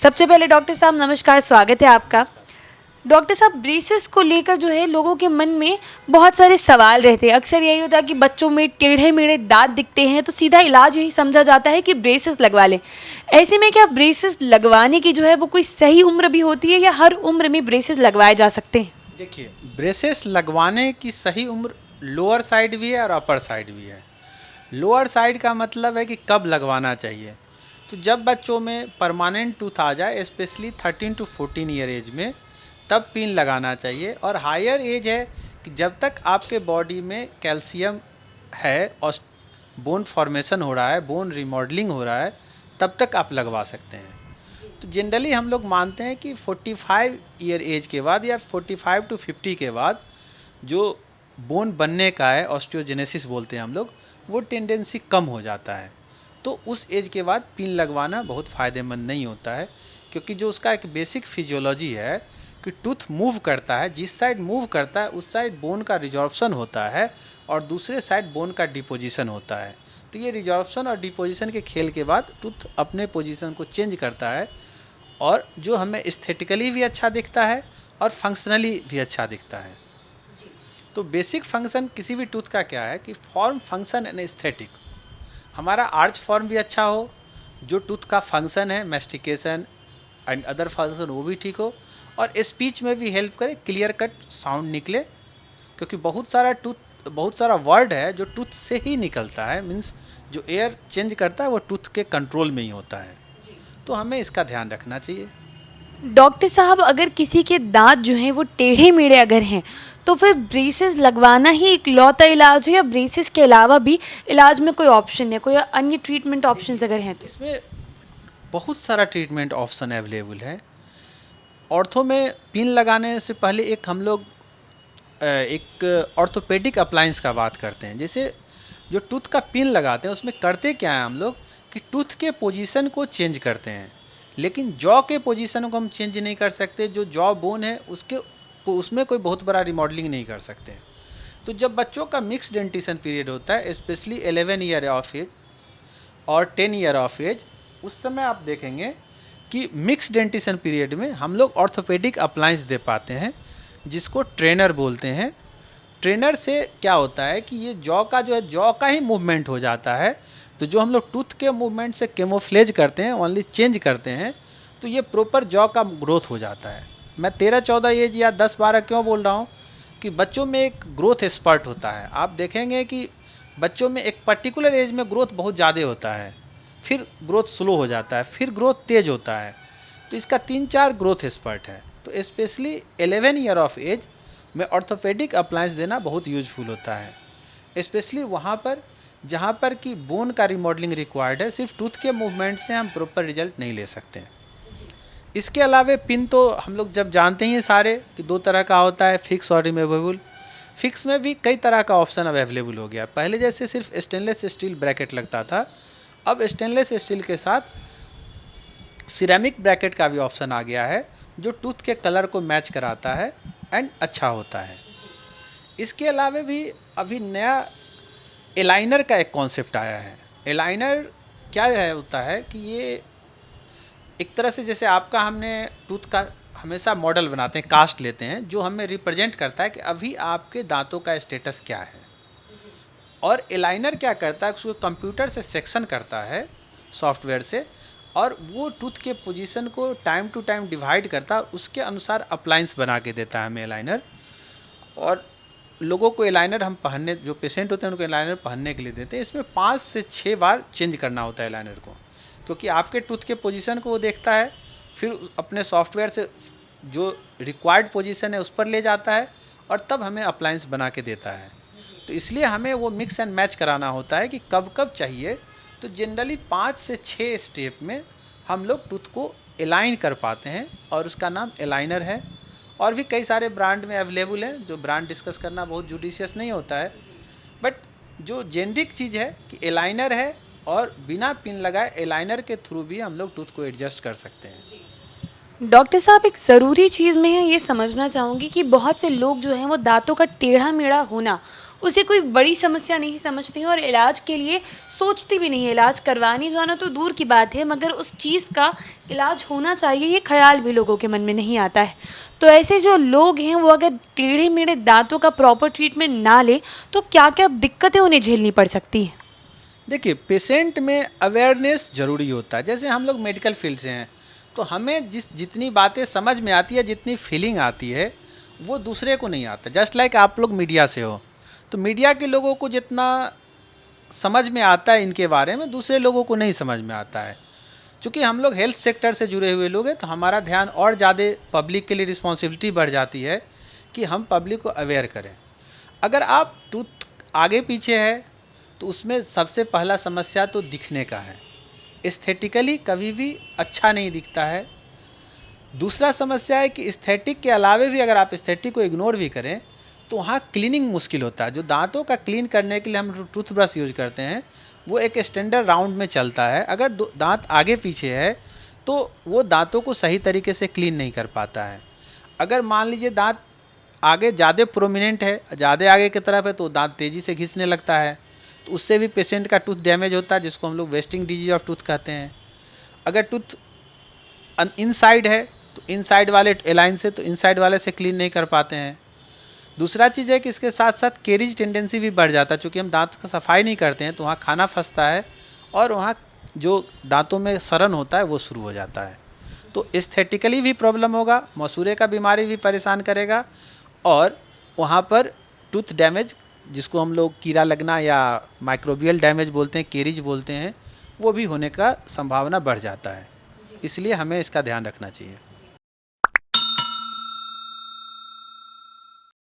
सबसे पहले डॉक्टर साहब नमस्कार, स्वागत है आपका। डॉक्टर साहब, ब्रेसेस को लेकर जो है लोगों के मन में बहुत सारे सवाल रहते हैं। अक्सर यही होता है कि बच्चों में टेढ़े मेढ़े दांत दिखते हैं तो सीधा इलाज यही समझा जाता है कि ब्रेसेस लगवा लें। ऐसे में क्या ब्रेसेस लगवाने की जो है वो कोई सही उम्र भी होती है या हर उम्र में ब्रेसेस लगवाए जा सकते हैं? देखिए, ब्रेसेस लगवाने की सही उम्र लोअर साइड भी है और अपर साइड भी है। लोअर साइड का मतलब है कि कब लगवाना चाहिए। तो जब बच्चों में परमानेंट टूथ आ जाए, स्पेशली 13 टू 14 ईयर एज में, तब पिन लगाना चाहिए। और हायर एज है कि जब तक आपके बॉडी में कैल्शियम है और बोन फॉर्मेशन हो रहा है, बोन रिमॉडलिंग हो रहा है, तब तक आप लगवा सकते हैं। तो जनरली हम लोग मानते हैं कि 45 ईयर एज के बाद या 45 टू 50 के बाद जो बोन बनने का है, ऑस्टियोजेनेसिस बोलते हैं हम लोग, वो टेंडेंसी कम हो जाता है। तो उस एज के बाद पिन लगवाना बहुत फ़ायदेमंद नहीं होता है, क्योंकि जो उसका एक बेसिक फिजियोलॉजी है कि टूथ मूव करता है, जिस साइड मूव करता है उस साइड बोन का रिजॉर्प्शन होता है और दूसरे साइड बोन का डिपोजिशन होता है। तो ये रिजॉर्प्शन और डिपोजिशन के खेल के बाद टूथ अपने पोजीशन को चेंज करता है और जो हमें एस्थेटिकली भी अच्छा दिखता है और फंक्शनली भी अच्छा दिखता है। तो बेसिक फंक्शन किसी भी टूथ का क्या है कि फॉर्म, फंक्शन एंड एस्थेटिक। हमारा आर्च फॉर्म भी अच्छा हो, जो टूथ का फंक्शन है, मैस्टिकेशन एंड अदर फंक्शन, वो भी ठीक हो, और स्पीच में भी हेल्प करे, क्लियर कट साउंड निकले। क्योंकि बहुत सारा वर्ड है जो टूथ से ही निकलता है, मीन्स जो एयर चेंज करता है वो टूथ के कंट्रोल में ही होता है। तो हमें इसका ध्यान रखना चाहिए। डॉक्टर साहब, अगर किसी के दांत जो हैं वो टेढ़े मेढ़े अगर हैं तो फिर ब्रेसेस लगवाना ही इकलौता इलाज है या ब्रेसेस के अलावा भी इलाज में कोई ऑप्शन है, कोई अन्य ट्रीटमेंट ऑप्शंस अगर हैं तो? इसमें बहुत सारा ट्रीटमेंट ऑप्शन अवेलेबल है। ऑर्थो में पिन लगाने से पहले हम लोग एक ऑर्थोपेडिक अप्लायंस का बात करते हैं। जैसे जो टूथ का पिन लगाते हैं उसमें करते क्या है हम लोग कि टूथ के पोजीशन को चेंज करते हैं, लेकिन जॉ के पोजीशन को हम चेंज नहीं कर सकते। जो जॉ बोन है उसमें कोई बहुत बड़ा रिमॉडलिंग नहीं कर सकते। तो जब बच्चों का मिक्स डेंटिशन पीरियड होता है, स्पेशली 11 ईयर ऑफ एज और 10 ईयर ऑफ एज, उस समय आप देखेंगे कि मिक्स डेंटिशन पीरियड में हम लोग ऑर्थोपेडिक अप्लायंस दे पाते हैं, जिसको ट्रेनर बोलते हैं। ट्रेनर से क्या होता है कि ये जॉ का ही मूवमेंट हो जाता है। तो जो हम लोग टूथ के मूवमेंट से कैमोफ्लेज करते हैं, ओनली चेंज करते हैं, तो ये प्रॉपर जॉ का ग्रोथ हो जाता है। मैं 13-14 एज या 10-12 क्यों बोल रहा हूँ कि बच्चों में एक ग्रोथ स्पर्ट होता है। आप देखेंगे कि बच्चों में एक पर्टिकुलर एज में ग्रोथ बहुत ज़्यादा होता है, फिर ग्रोथ स्लो हो जाता है, फिर ग्रोथ तेज होता है। तो इसका 3-4 ग्रोथ स्पर्ट है। तो स्पेशली 11 ईयर ऑफ एज में ऑर्थोपेडिक अप्लायंस देना बहुत यूजफुल होता है, स्पेशली वहाँ पर जहाँ पर कि बोन का रिमॉडलिंग रिक्वायर्ड है। सिर्फ टूथ के मूवमेंट से हम प्रॉपर रिजल्ट नहीं ले सकते हैं। इसके अलावा पिन तो हम लोग जब जानते ही हैं सारे कि 2 तरह का होता है, फिक्स और रिमूवेबल। फिक्स में भी कई तरह का ऑप्शन अब अवेलेबल हो गया। पहले जैसे सिर्फ स्टेनलेस स्टील ब्रैकेट लगता था, अब स्टेनलेस स्टील के साथ सिरेमिक ब्रैकेट का भी ऑप्शन आ गया है, जो टूथ के कलर को मैच कराता है एंड अच्छा होता है। इसके अलावा भी अभी नया एलाइनर का एक कॉन्सेप्ट आया है। एलाइनर क्या होता है कि ये एक तरह से जैसे आपका हमने टूथ का हमेशा मॉडल बनाते हैं, कास्ट लेते हैं, जो हमें रिप्रेजेंट करता है कि अभी आपके दांतों का स्टेटस क्या है। और एलाइनर क्या करता है, उसको कंप्यूटर से सेक्शन करता है सॉफ्टवेयर से, और वो टूथ के पोजीशन को टाइम टू टाइम डिवाइड करता है, उसके अनुसार अप्लायंस बना के देता है हमें एलाइनर। और लोगों को एलाइनर हम पहनने, जो पेशेंट होते हैं उनको एलाइनर पहनने के लिए देते हैं। इसमें 5 से 6 बार चेंज करना होता है एलाइनर को, क्योंकि आपके टूथ के पोजीशन को वो देखता है, फिर अपने सॉफ्टवेयर से जो रिक्वायर्ड पोजीशन है उस पर ले जाता है और तब हमें अप्लायंस बना के देता है। तो इसलिए हमें वो मिक्स एंड मैच कराना होता है कि कब कब चाहिए। तो जनरली 5 से 6 स्टेप में हम लोग टूथ को एलाइन कर पाते हैं, और उसका नाम एलाइनर है। और भी कई सारे ब्रांड में अवेलेबल हैं, जो ब्रांड डिस्कस करना बहुत जुडिशियस नहीं होता है, बट जो जेनरिक चीज़ है कि एलाइनर है, और बिना पिन लगाए एलाइनर के थ्रू भी हम लोग टूथ को एडजस्ट कर सकते हैं। डॉक्टर साहब, एक ज़रूरी चीज़ मैं ये समझना चाहूँगी कि बहुत से लोग जो हैं वो दांतों का टेढ़ा मेढ़ा होना उसे कोई बड़ी समस्या नहीं समझते हैं और इलाज के लिए सोचते भी नहीं है। इलाज करवाने जाना तो दूर की बात है, मगर उस चीज़ का इलाज होना चाहिए ये ख़्याल भी लोगों के मन में नहीं आता है। तो ऐसे जो लोग हैं वो अगर टेढ़े मेढ़े दांतों का प्रॉपर ट्रीटमेंट ना लें तो क्या क्या दिक्कतें उन्हें झेलनी पड़ सकती हैं? देखिए, पेशेंट में अवेयरनेस ज़रूरी होता है। जैसे हम लोग मेडिकल फील्ड से हैं, तो हमें जितनी बातें समझ में आती है, जितनी फीलिंग आती है, वो दूसरे को नहीं आता। जस्ट लाइक आप लोग मीडिया से हो, तो मीडिया के लोगों को जितना समझ में आता है इनके बारे में, दूसरे लोगों को नहीं समझ में आता है। चूँकि हम लोग हेल्थ सेक्टर से जुड़े हुए लोग हैं, तो हमारा ध्यान और ज़्यादा पब्लिक के लिए रिस्पॉन्सिबिलिटी बढ़ जाती है कि हम पब्लिक को अवेयर करें। अगर आप टूथ आगे पीछे है तो उसमें सबसे पहला समस्या तो दिखने का है। एस्थेटिकली कभी भी अच्छा नहीं दिखता है। दूसरा समस्या है कि एस्थेटिक के अलावे भी अगर आप एस्थेटिक को इग्नोर भी करें तो वहाँ क्लीनिंग मुश्किल होता है। जो दांतों का क्लीन करने के लिए हम टूथब्रश यूज करते हैं वो एक स्टैंडर्ड राउंड में चलता है। अगर दांत आगे पीछे है तो वो दांतों को सही तरीके से क्लीन नहीं कर पाता है। अगर मान लीजिए दांत आगे ज़्यादा प्रोमिनेंट है, ज़्यादा आगे की तरफ है, तो दांत तेज़ी से घिसने लगता है, तो उससे भी पेशेंट का टूथ डैमेज होता है, जिसको हम लोग वेस्टिंग डिजीज ऑफ टूथ कहते हैं। अगर टूथ इनसाइड है तो इनसाइड वाले एलाइन से, तो इनसाइड वाले से क्लीन नहीं कर पाते हैं। दूसरा चीज़ है कि इसके साथ साथ केरीज टेंडेंसी भी बढ़ जाता है। चूँकि हम दांत का सफाई नहीं करते हैं तो वहाँ खाना फंसता है और वहाँ जो दांतों में सड़न होता है वो शुरू हो जाता है। तो एस्थेटिकली भी प्रॉब्लम होगा, मसूड़े का बीमारी भी परेशान करेगा, और वहाँ पर टूथ डैमेज, जिसको हम लोग कीड़ा लगना या माइक्रोबियल डैमेज बोलते हैं, केरीज बोलते हैं, वो भी होने का संभावना बढ़ जाता है। इसलिए हमें इसका ध्यान रखना चाहिए।